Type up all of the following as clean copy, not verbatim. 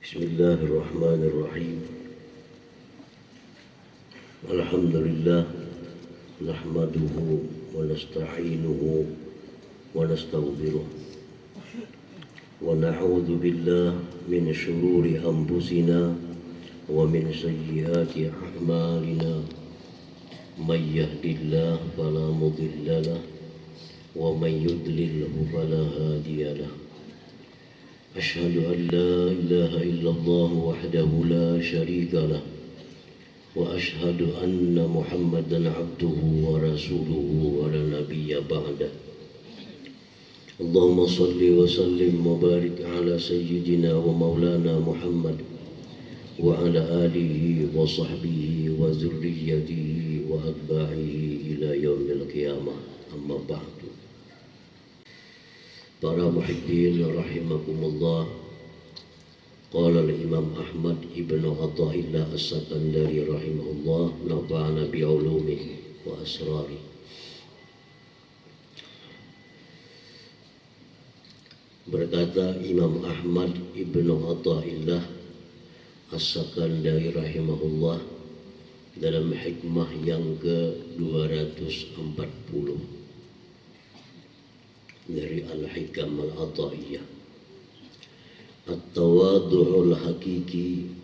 Bismillahirrahmanirrahim. Alhamdulillah nahmaduhu wa nasta'inuhu wa nastaghfiruh wa na'udzu billah min shururi anfusina wa min sayyiati a'malina. May yahdihillahu fala mudilla lahu wa may yudlilhu fala hadiya lahu. Asyhadu an la ilaha illallah wahdahu la syarika lah wa asyhadu anna Muhammadan abduhu wa rasuluhu wa la nabiyya ba'dah. Allahumma salli wa sallim wa barik ala sayyidina wa maulana Muhammad wa ala alihi wa sahbihi wa zurriyyatihi wa atba'ihi ila yaumil qiyamah. Amma ba'du. Para muhibbin rahimakumullah. Qala al-Imam Ahmad ibnu Athaillah As-Sakandari rahimahullah, nafa'ana bi'ulumihi wa asrari. Berkata Imam Ahmad ibnu Athaillah As-Sakandari rahimahullah dalam hikmah yang ke-240 dari Al-Hikam Al-Athaiyah. At-tawadhu'ul hakiki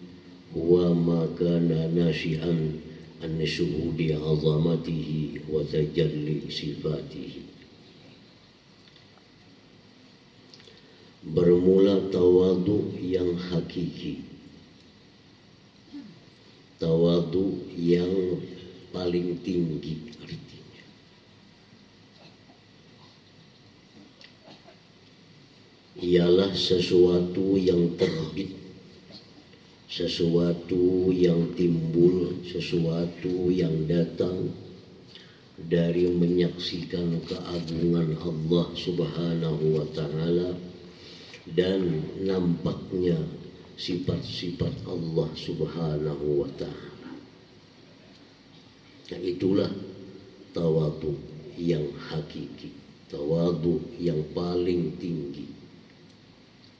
huwa ma kana nashi'an an syuhudi 'azamatihi wa tajalli sifatihi. Bermula tawadhu yang hakiki, tawadhu yang paling tinggi artinya. Ialah sesuatu yang terbit, sesuatu yang timbul, sesuatu yang datang dari menyaksikan keagungan Allah Subhanahu wa ta'ala dan nampaknya sifat-sifat Allah Subhanahu wa ta'ala. Nah, itulah tawadhu yang hakiki, tawadhu yang paling tinggi,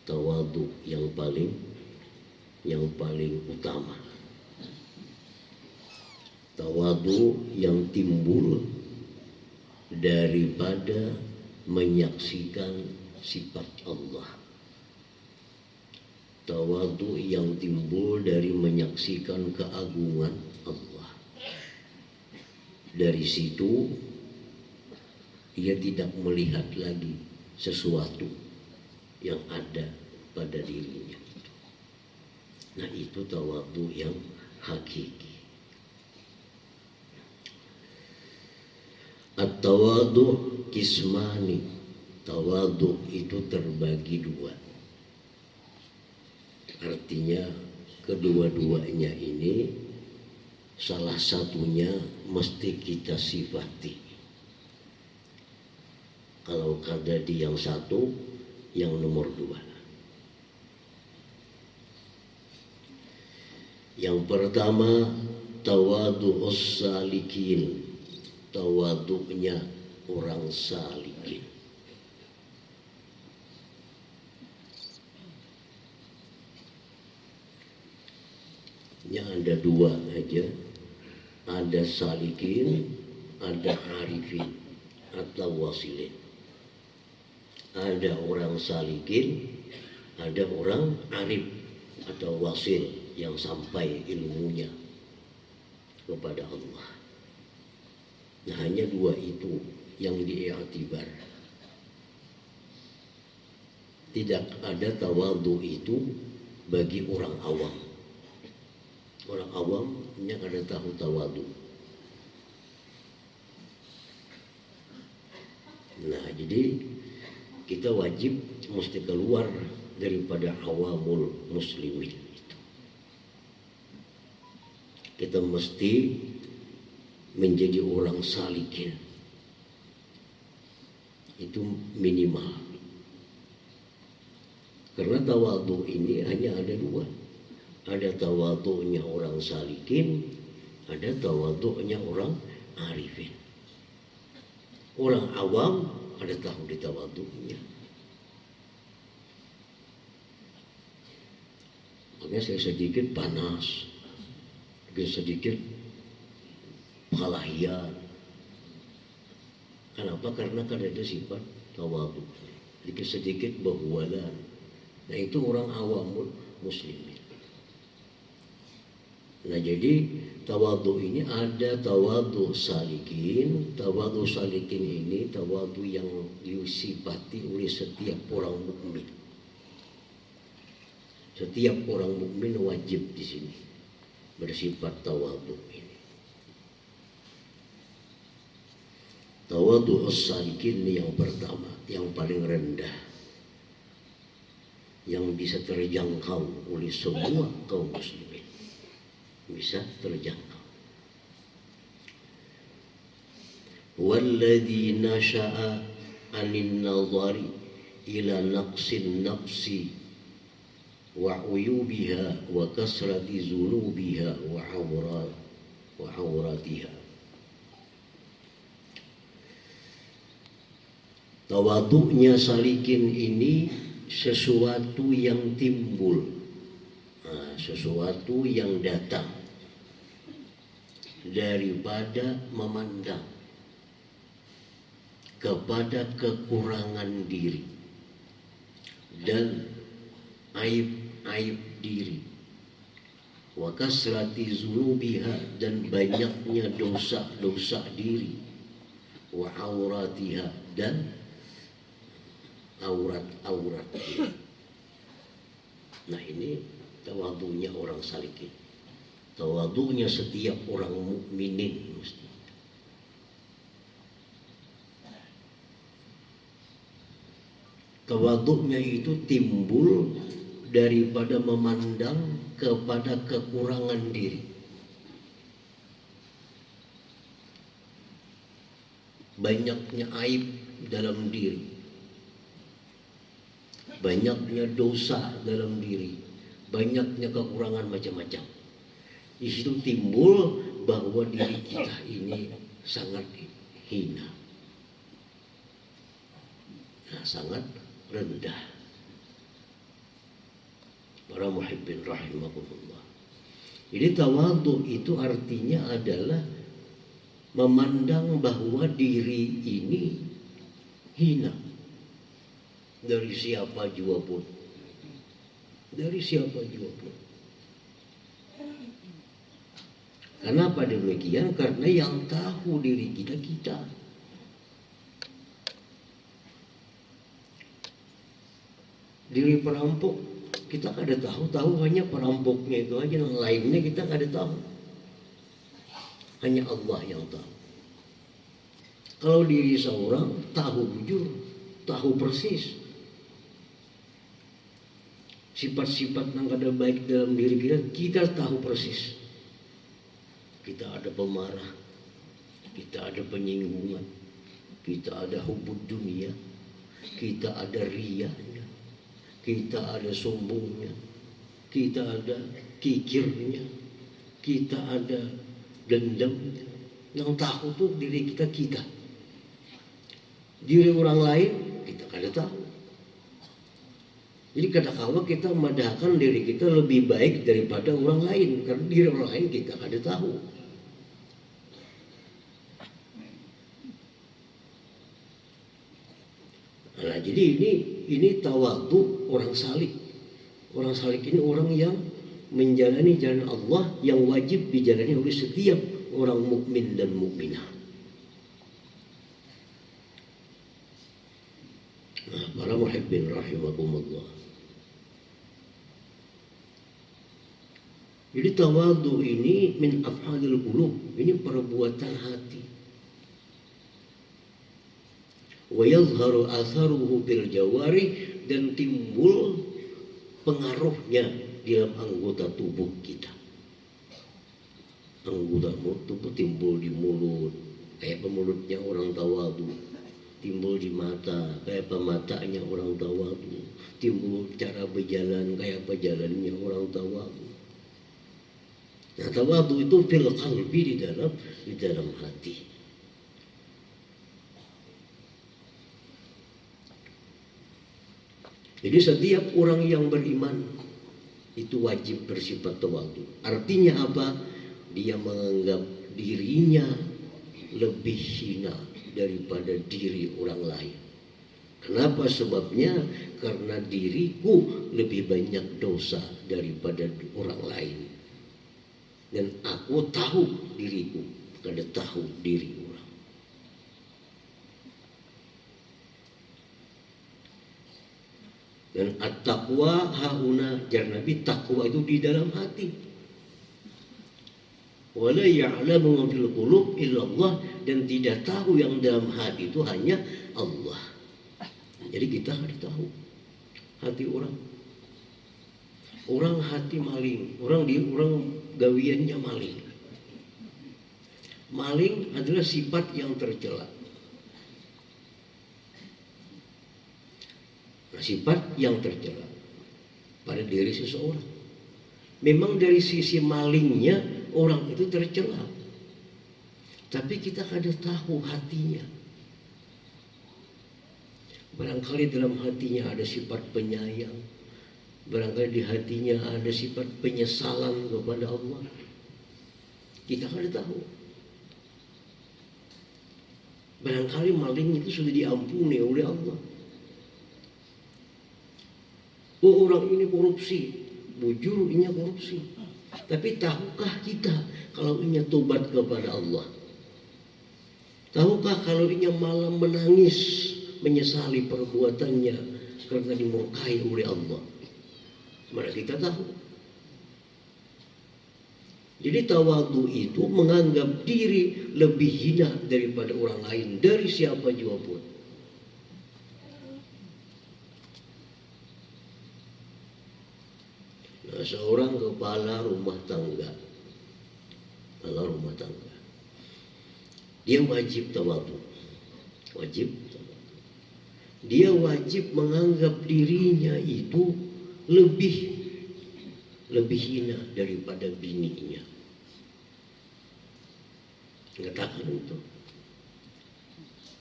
tawadhu yang paling utama, tawadhu yang timbul daripada menyaksikan sifat Allah, tawadhu yang timbul dari menyaksikan keagungan Allah. Dari situ ia tidak melihat lagi sesuatu yang ada pada dirinya. Nah, itu tawadhu yang hakiki. At-tawadhu kismani. Tawadhu itu terbagi dua. Artinya kedua-duanya ini salah satunya mesti kita sifati. Kalau ada di yang satu, yang nomor dua. Yang pertama tawadhu'us salikin, tawadhu'nya orang salikin. Yang ada dua aja, ada salikin, ada arifin atau wasilin. Ada orang salikin, ada orang arif atau wasil yang sampai ilmunya kepada Allah. Nah, hanya dua itu yang diiktibar. Tidak ada tawadhu itu bagi orang awam. Orang awam yang ada tahu tawadhu. Nah, jadi kita wajib mesti keluar daripada awamul muslimin itu. Kita mesti menjadi orang salikin. Itu minimal. Karena tawadhu ini hanya ada dua. Ada tawadhu'nya orang salikin, ada tawadhu'nya orang arifin. Orang awam ada tahu di tawadhu'nya. Makanya saya sedikit panas, sedikit kalahian. Kenapa? Karena kan ada sifat tawadhu, sedikit bahwalan. Nah itu orang awam muslimin. Nah jadi tawadhu ini ada tawadhu salikin. Tawadhu salikin ini tawadhu yang disifati oleh setiap orang mukmin. Setiap orang mukmin wajib di sini bersifat tawadhu ini. Tawadhu as-salikin ini yang pertama, yang paling rendah, yang bisa terjangkau oleh semua kaum muslimin, bisa terjangkau. Walladzi nasha'a anin nadhari ila naqsin nafsi wa uyubiha wa kasrati zunubiha wa awratiha. Tawadhu'nya salikin ini sesuatu yang timbul, sesuatu yang datang daripada memandang kepada kekurangan diri dan aib-aib diri, wa kasrati zunubiha, dan banyaknya dosa-dosa diri, wa auratiha, dan aurat-aurat diri. Nah ini tawadhunya orang salikin, tawadhunya setiap orang mukminin mesti. Tawadhunya itu timbul daripada memandang kepada kekurangan diri, banyaknya aib dalam diri, banyaknya dosa dalam diri, banyaknya kekurangan macam-macam. Di situ timbul bahwa diri kita ini sangat hina, sangat rendah. Para muhibbin rahimakumullah. Jadi tawadhu itu artinya adalah memandang bahwa diri ini hina dari siapa jua pun, dari siapa jua pun. Kenapa demikian? Karena yang tahu diri kita, diri perampok kita kada tahu hanya perampoknya itu aja, yang lainnya kita kada tahu, hanya Allah yang tahu. Kalau diri seorang tahu jujur, tahu persis sifat-sifat yang kada baik dalam diri kita tahu persis. Kita ada pemarah, kita ada penyinggungan, kita ada hubud dunia, kita ada riyanya, kita ada sombongnya, kita ada kikirnya, kita ada dendamnya. Yang tahu tuh diri kita. Diri orang lain kita kada tahu. Jadi kadang-kadang kita memadahkan diri kita lebih baik daripada orang lain, karena diri orang lain kita kada tahu. Nah, jadi ini tawadhu orang salik. Orang salik ini orang yang menjalani jalan Allah yang wajib dijalani oleh setiap orang mukmin dan mukminah. Nah, para muhibbin rahimakumullah. Jadi tawadhu ini min af'alil qulub, ini perbuatan hati. Wa yadhharu atharuhu bil jawari, dan timbul pengaruhnya di dalam anggota tubuh kita. Anggota tubuh timbul di mulut, kayak pemulutnya orang tawadhu. Timbul di mata, kayak pematanya orang tawadhu. Timbul cara berjalan, kayak apa jalannya orang tawadhu. Nah, tawadhu itu fil qalbi, di dalam hati. Jadi setiap orang yang beriman itu wajib bersifat tawadhu. Artinya apa? Dia menganggap dirinya lebih hina daripada diri orang lain. Kenapa sebabnya? Karena diriku lebih banyak dosa daripada orang lain. Dan aku tahu diriku, kada tahu diri orang. Dan at-taqwa hauna, jar Nabi, takwa itu di dalam hati. Wala ya'lamu ma fil qulub illallah, dan tidak tahu yang dalam hati itu hanya Allah. Jadi kita harus tahu hati orang. Orang hati maling, orang gawiannya maling. Maling adalah sifat yang tercela. Nah, sifat yang tercela pada diri seseorang. Memang dari sisi malingnya orang itu tercela, tapi kita kada tahu hatinya. Barangkali dalam hatinya ada sifat penyayang, barangkali di hatinya ada sifat penyesalan kepada Allah. Kita kada tahu. Barangkali maling itu sudah diampuni oleh Allah. Oh, orang ini korupsi, bujur ini korupsi. Tapi tahukah kita kalau ini tobat kepada Allah? Tahukah kalau ini malam menangis menyesali perbuatannya karena dimurkai oleh Allah? Mana kita tahu. Jadi tawadhu itu menganggap diri lebih hina daripada orang lain, dari siapa juga pun. Nah, seorang kepala rumah tangga, dia wajib tawadhu. Dia wajib menganggap dirinya itu lebih hina daripada bininya. Katakan itu.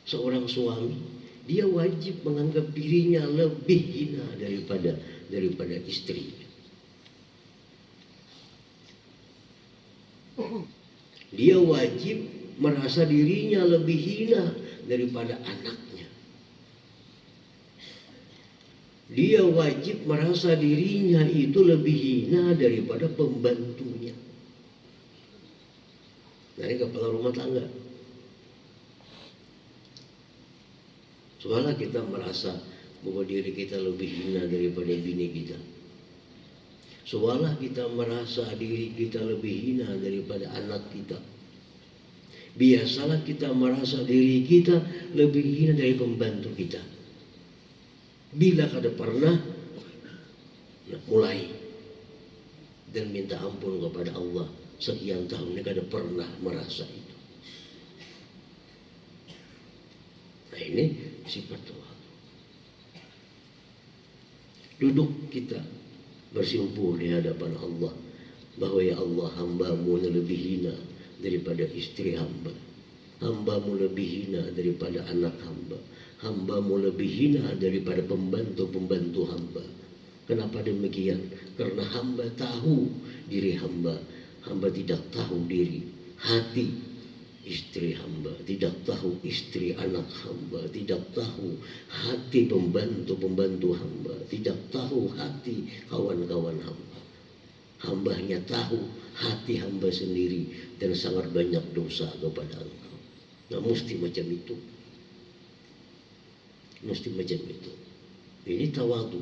Seorang suami, dia wajib menganggap dirinya lebih hina daripada istrinya. Dia wajib merasa dirinya lebih hina daripada anaknya. Dia wajib merasa dirinya itu lebih hina daripada pembantunya. Dari kepala rumah tangga. Soalnya kita merasa bahwa diri kita lebih hina daripada bini kita. Soalnya kita merasa diri kita lebih hina daripada anak kita. Biasalah kita merasa diri kita lebih hina dari pembantu kita. Bila kada pernah mulai dan minta ampun kepada Allah, sekian tahun ini kada pernah merasa itu. Nah, ini sifat Tuhan. Duduk kita bersimpuh di hadapan Allah bahwa ya Allah, hamba-Mu lebih hina daripada istri hamba, hamba-Mu lebih hina daripada anak hamba, hamba-Mu lebih hina daripada pembantu-pembantu hamba. Kenapa demikian? Karena hamba tahu diri hamba, hamba tidak tahu diri hati istri hamba, tidak tahu istri anak hamba, tidak tahu hati pembantu-pembantu hamba, tidak tahu hati kawan-kawan hamba. Hamba hanya tahu hati hamba sendiri dan sangat banyak dosa kepada Engkau. Nah, mesti macam itu. Mesti macam itu. Ini tawadhu.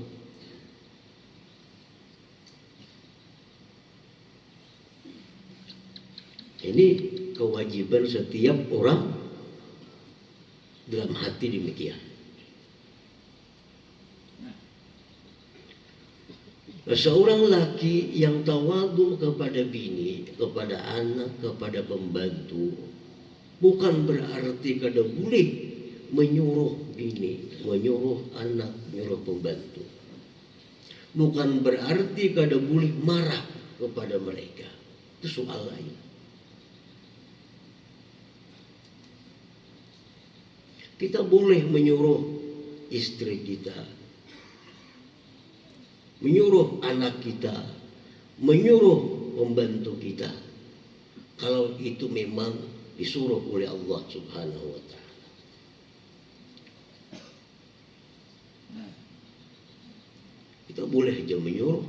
Ini kewajiban setiap orang dalam hati demikian. Seorang laki yang tawadhu kepada bini, kepada anak, kepada pembantu, bukan berarti kada boleh menyuruh bini, menyuruh anak, menyuruh pembantu. Bukan berarti kada boleh marah kepada mereka. Itu soal lain. Kita boleh menyuruh istri kita, menyuruh anak kita menyuruh pembantu kita kalau itu memang disuruh oleh Allah Subhanahu wa taala. Kita boleh aja menyuruh,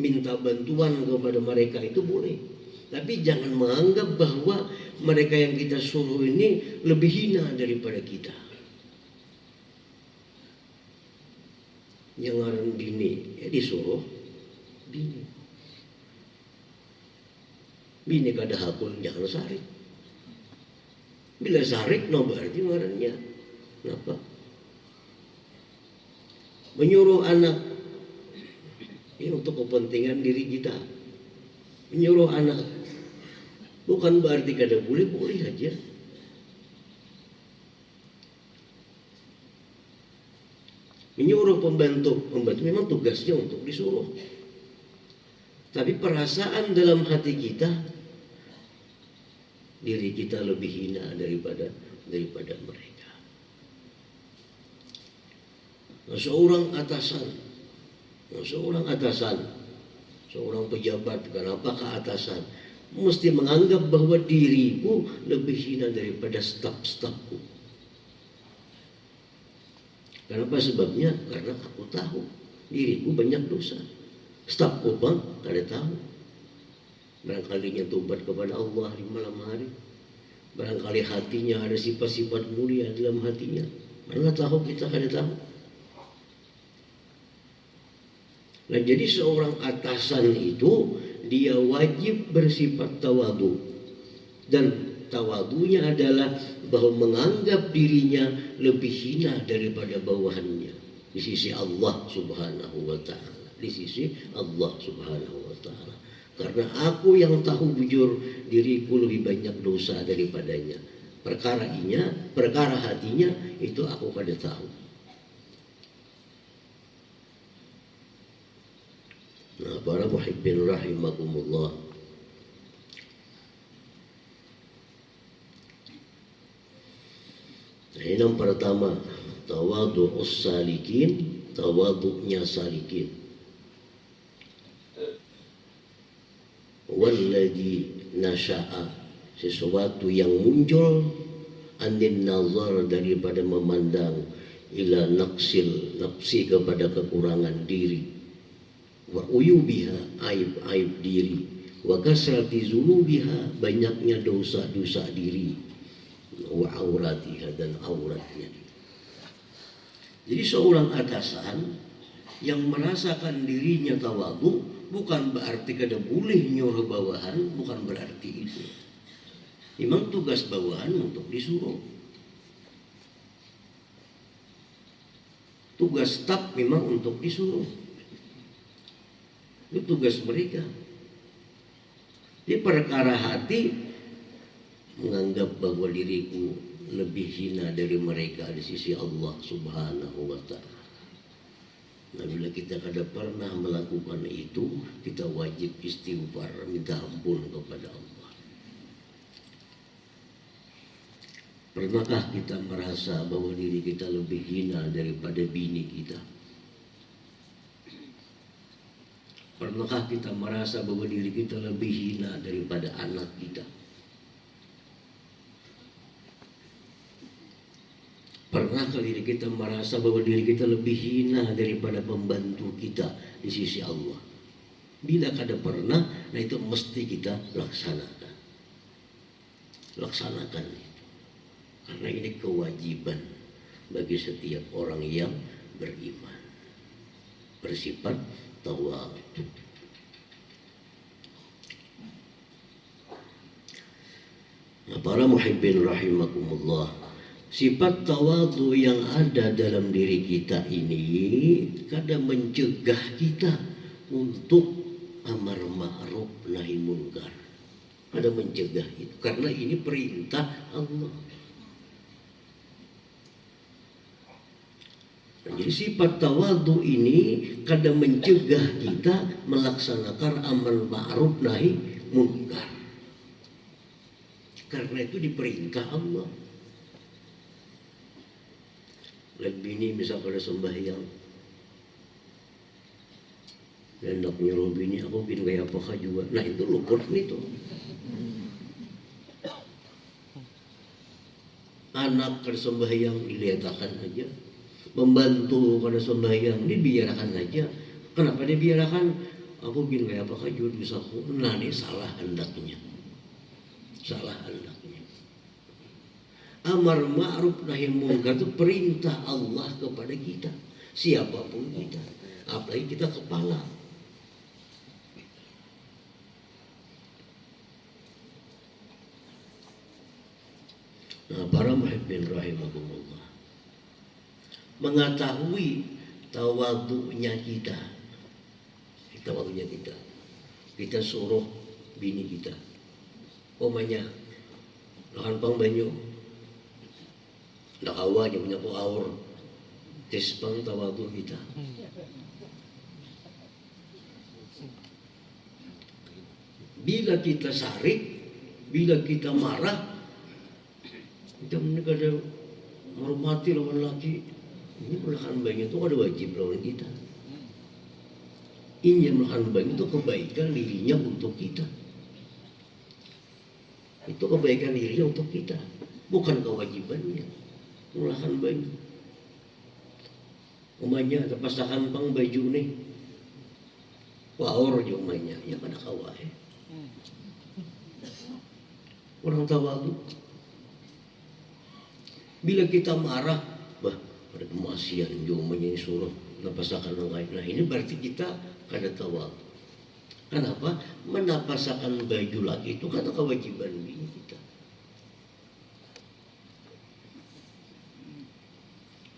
minta bantuan kepada mereka itu boleh, tapi jangan menganggap bahwa mereka yang kita suruh ini lebih hina daripada kita. Yang ngaran bini ya disuruh bini. Bini kada hakul jangan sarik. Bila sarik no berarti ngarannya kenapa? Menyuruh anak ini untuk kepentingan diri kita. Menyuruh anak bukan berarti kada boleh aja. Menyuruh pembantu memang tugasnya untuk disuruh. Tapi perasaan dalam hati kita, diri kita lebih hina daripada mereka. Seorang atasan, seorang pejabat, kenapa ke atasan, mesti menganggap bahwa diriku lebih hina daripada staf-stafku. Kenapa sebabnya? Karena aku tahu diriku banyak dosa. Stafku bang, kada tahu. Barangkali tobat kepada Allah di malam hari. Barangkali hatinya ada sifat-sifat mulia dalam hatinya. Mana tahu, kita kada tahu. Nah, jadi seorang atasan itu dia wajib bersifat tawadu. Dan tawadunya adalah bahwa menganggap dirinya lebih hina daripada bawahannya di sisi Allah Subhanahu wa taala, di sisi Allah Subhanahu wa taala. Karena aku yang tahu bujur diriku lebih banyak dosa daripadanya. Perkara hatinya itu aku kada tahu. Nah, para muhibbin rahimakumullah, yang pertama tawadhu'us salikin, tawadhu'nya salikin. Walladhi nasha'a, sesuatu yang muncul anin nazar, daripada memandang, ila naqsil nafsi, kepada kekurangan diri, wa uyubiha, aib-aib diri, wa kasrati zunubiha, banyaknya dosa-dosa diri, wa auratiha, dan auratnya. Jadi seorang atasan yang merasakan dirinya tawadhu bukan berarti kada boleh nyuruh bawahan, bukan berarti itu. Memang tugas bawahan untuk disuruh. Tugas staf memang untuk disuruh. Itu tugas mereka. Di perkara hati, menganggap bahwa diriku lebih hina dari mereka di sisi Allah Subhanahu wa taala. Nah, bila kita kada pernah melakukan itu, kita wajib istighfar, minta ampun kepada Allah. Pernahkah kita merasa bahwa diri kita lebih hina daripada bini kita? Pernahkah kita merasa bahwa diri kita lebih hina daripada anak kita? Pernah kali kita merasa bahwa diri kita lebih hina daripada pembantu kita di sisi Allah? Bila kada pernah, nah itu mesti kita laksanakan. Laksanakan itu. Karena ini kewajiban bagi setiap orang yang beriman. Bersifat tawadhu. Nah, para muhibbin rahimakumullah, sifat tawadhu yang ada dalam diri kita ini kadang mencegah kita untuk amar ma'ruf nahi munkar. Kadang mencegah itu karena ini perintah Allah. Jadi sifat tawadhu ini kadang mencegah kita melaksanakan amar ma'ruf nahi munkar. Karena itu diperintah Allah. Lihat bini misal pada sembahyang, Dan hendak nyuruh bini aku bin gaya apakah juga. Nah itu luput itu. Anak kada sembahyang dilihatkan aja, membantu kada sembahyang dibiarkan aja. Kenapa dibiarkan? Aku bin gaya apakah juga bisa aku. Nah ini salah hendaknya. Salah hendaknya. Amar ma'ruf nahi munkar itu perintah Allah kepada kita, siapapun kita, apalagi kita kepala. Nah, para muhibbin rahimakumullah, mengetahui tawadhu'nya kita, kita suruh bini kita, omanya, lahan pang banyo, nakawa niya punya po awor, tes pang tawadhu kita. Bila kita sarik, bila kita marah, kita menegakkan menghormati lawan laki. Ini melakukan baik itu ada wajib lawan kita. Ini melakukan baik itu kebaikan dirinya untuk kita. Itu kebaikan dirinya untuk kita, bukan kewajibannya. Melakukan baik. Umanya ada pasangan pang baju nih, waor di umanya, ya pada kawai. Orang tahu. Bila kita marah, bah, ada kemasian jomanya suruh napasakan orang lain. Nah ini berarti kita kada tahu. Kenapa? Menapasakan baju lagi itu kata kewajiban bini kita.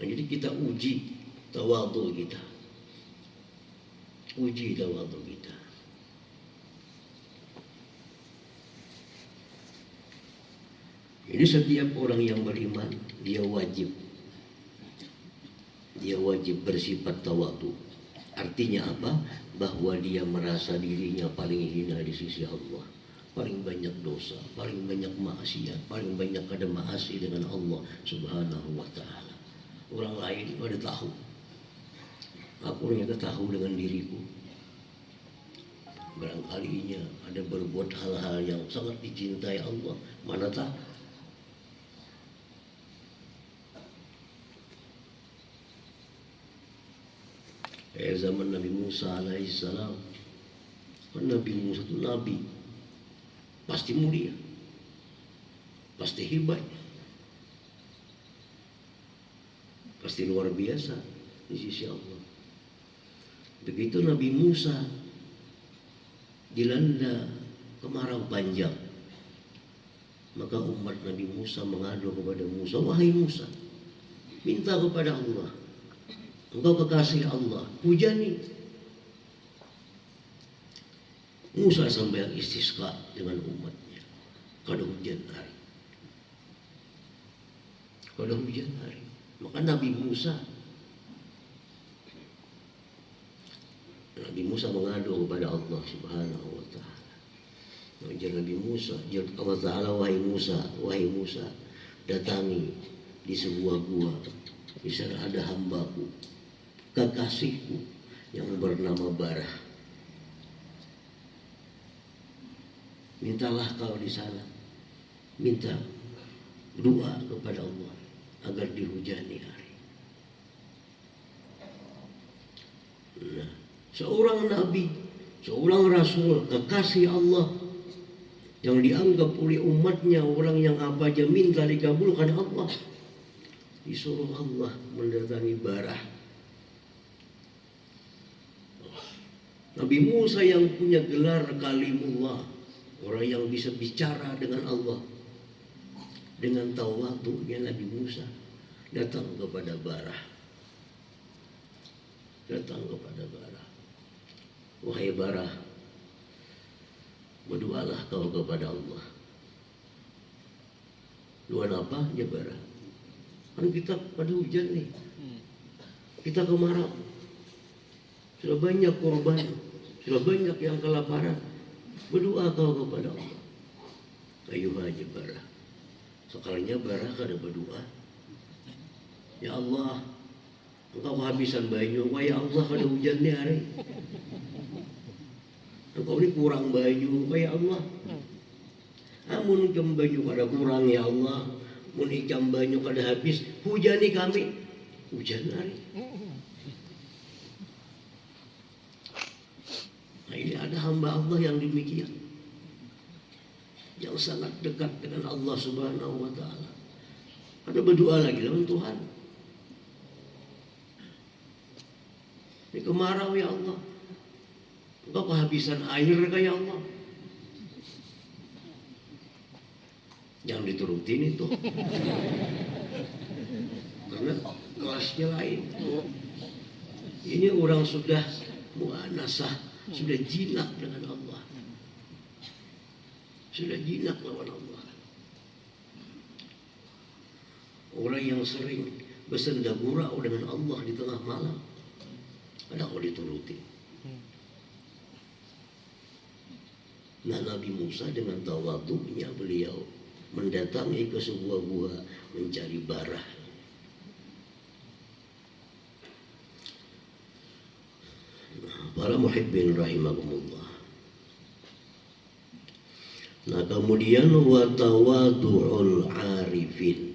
Nah, jadi kita uji tawadhu kita. Uji tawadhu kita. Ini setiap orang yang beriman, dia wajib bersifat tawadhu. Artinya apa? Bahwa dia merasa dirinya paling hina di sisi Allah, paling banyak dosa, paling banyak maksiat, paling banyak kada maasi dengan Allah Subhanahu wa taala. Orang lain pada tahu. Aku ternyata tahu dengan diriku. Barangkalinya ada berbuat hal-hal yang sangat dicintai Allah, mana tahu. Zaman Nabi Musa alaihissalam, Nabi Musa itu nabi, pasti mulia, pasti hebat, pasti luar biasa di sisi Allah. Begitu Nabi Musa dilanda kemarau panjang, maka umat Nabi Musa mengadu kepada Musa, wahai Musa, minta kepada Allah, engkau kekasih Allah, hujani. Musa sampai istisqa dengan umatnya. Kada hujan hari. Maka Nabi Musa mengadu kepada Allah Subhanahu wa taala. Nabi Musa, Allah Ta'ala, wahai Musa, datangi di sebuah gua. Di sana ada hambaku, kekasihku yang bernama Barah. Mintalah kau di sana, minta doa kepada Allah agar dihujani hari. Nah, seorang nabi, seorang rasul, kekasih Allah yang dianggap oleh umatnya orang yang apa aja minta dikabulkan Allah, disuruh Allah mendatangi Barah. Nabi Musa yang punya gelar kalimullah, orang yang bisa bicara dengan Allah, dengan tawadhu'nya Nabi Musa datang kepada Barah. Wahai Barah, berdoalah kau kepada Allah. Doa apa? Ya Barah, kan kita pada hujan nih, kita kemarau, sudah banyak korban, sudah banyak yang kelaparan. Berdoa kau kepada Allah. Kayu aja Barah. Sekalinya Barah kada berdoa, ya Allah, engkau kehabisan banyu, wah ya Allah kada hujan nih hari. Engkau ini kurang baju kayak Allah. Amun ikam baju kada kurang ya Allah. Mun ikam baju kada habis, hujani kami. Hujan hari. Nah, ini ada hamba Allah yang demikian, yang sangat dekat dengan Allah Subhanahu wa Ta'ala. Ada berdoa lagi lawan Tuhan. Ini kemarau ya Allah. Engkau kehabisan air kayak Allah. Yang diturutin itu. Karena kelasnya lain. Ini orang sudah muanasah, sudah jinak dengan Allah. Sudah jinak lawan Allah. Orang yang sering bersenda gurau dengan Allah di tengah malam, ada kau dituruti. Nah, Nabi Musa dengan tawadhu'nya beliau mendatangi ke sebuah gua mencari bara. Nah, para muhibbin rahimakumullah. Nah, kemudian wa tawadhu'ul arifin.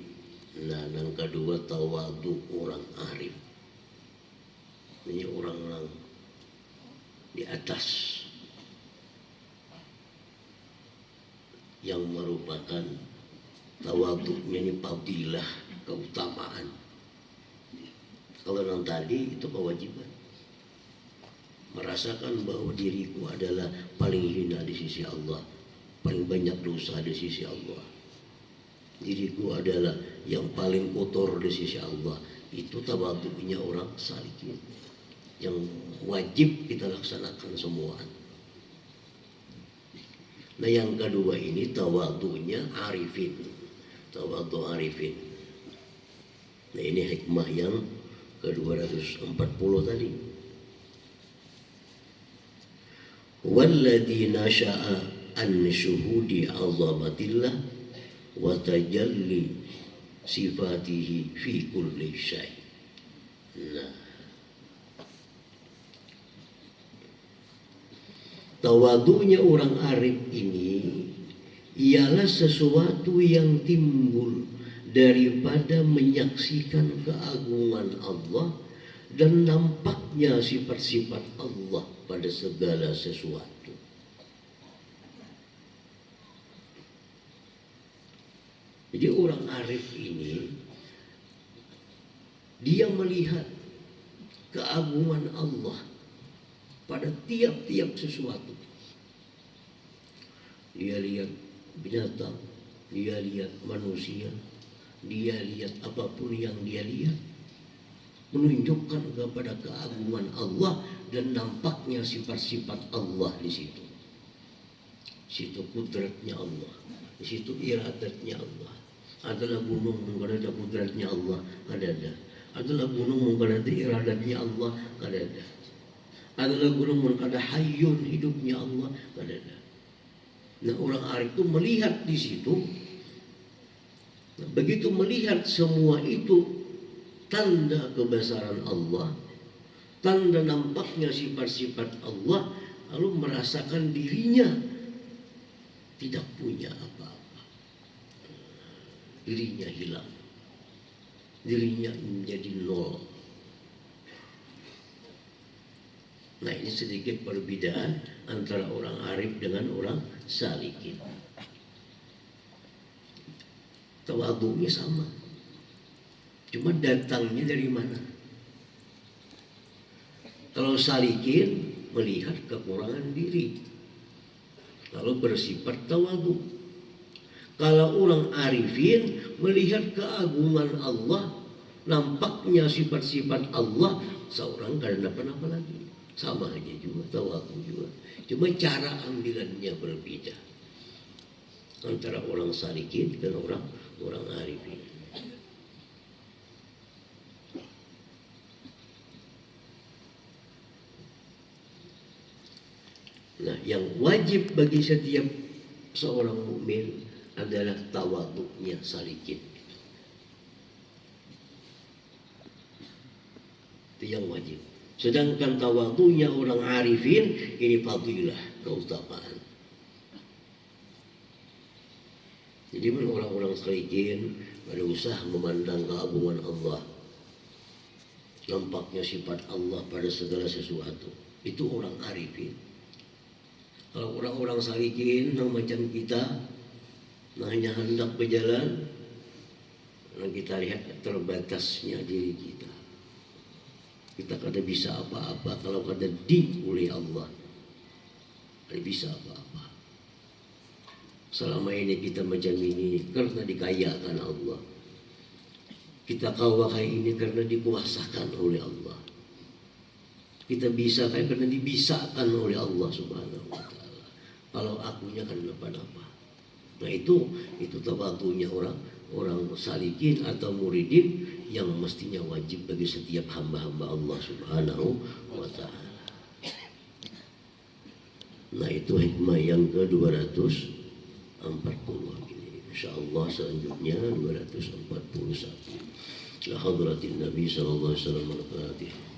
Nah, yang kedua tawadhu orang arif. Ini orang-orang di atas yang merupakan tawadhu'nya ini fadilah, keutamaan. Kalau yang tadi itu kewajiban. Merasakan bahwa diriku adalah paling hina di sisi Allah, paling banyak dosa di sisi Allah. Diriku adalah yang paling kotor di sisi Allah. Itu tawadhu'nya orang salikin, yang wajib kita laksanakan semua. Nah, yang kedua ini tawadhu'nya arifin. Tawadhu' arifin. Nah, ini hikmah yang ke-240 tadi. Walladzi nasha'a an syuhudi 'azamatillah wa tajalli sifatihi fi kulli syai'. Nah, tawadhu'nya orang arif ini ialah sesuatu yang timbul daripada menyaksikan keagungan Allah dan nampaknya sifat-sifat Allah pada segala sesuatu. Jadi orang arif ini dia melihat keagungan Allah pada tiap-tiap sesuatu. Dia lihat binatang, dia lihat manusia, dia lihat apapun yang dia lihat, menunjukkan kepada keagungan Allah dan nampaknya sifat-sifat Allah di situ. Di situ kudratnya Allah, di situ iradatnya Allah. Adalah gunung mungkin ada kudratnya Allah, ada. Adalah gunung mungkin ada iradatnya Allah, ada. Adalah gunung mungkin ada hayyun hidupnya Allah, ada. Nah, orang arif itu melihat di situ. Nah, begitu melihat semua itu tanda kebesaran Allah, tanda nampaknya sifat-sifat Allah, lalu merasakan dirinya tidak punya apa-apa. Dirinya hilang, dirinya menjadi nol. Nah, ini sedikit perbedaan antara orang arif dengan orang salikin. Tawadhu'nya sama, cuma datangnya dari mana? Kalau salikin melihat kekurangan diri, lalu bersifat tawadhu. Kalau orang arifin melihat keagungan Allah, nampaknya sifat-sifat Allah, seorang kadang dapat apa lagi? Sama aja juga, tawadhu juga. Cuma cara ambilannya berbeda antara orang salikin dan orang arifin. Nah, yang wajib bagi setiap seorang mukmin adalah tawadhu'nya salikin. Itu yang wajib. Sedangkan tawadhunya orang arifin ini fadilah, keutamaan. Jadi orang-orang salikin pada usaha memandang keagungan Allah, nampaknya sifat Allah pada segala sesuatu. Itu orang arifin. Kalau orang-orang salikin yang macam kita, nah hanya hendak berjalan, nah kita lihat terbatasnya diri kita. Kita kada bisa apa-apa kalau kada di oleh Allah. Kada bisa apa-apa. Selama ini kita macam ini karena dikayakan Allah. Kita kawa kayak ini karena dikuasakan oleh Allah. Kita bisa kayak karena dibisakan oleh Allah Subhanahu wa taala. Kalau akunya kan apa-apa. Nah itu tawadhunya orang salikin atau muridin yang mestinya wajib bagi setiap hamba-hamba Allah Subhanahu wa taala. Nah itu hikmah yang ke-240 ini. Insyaallah selanjutnya 241. La hadratin Nabi sallallahu alaihi wasallam al-Fatihah.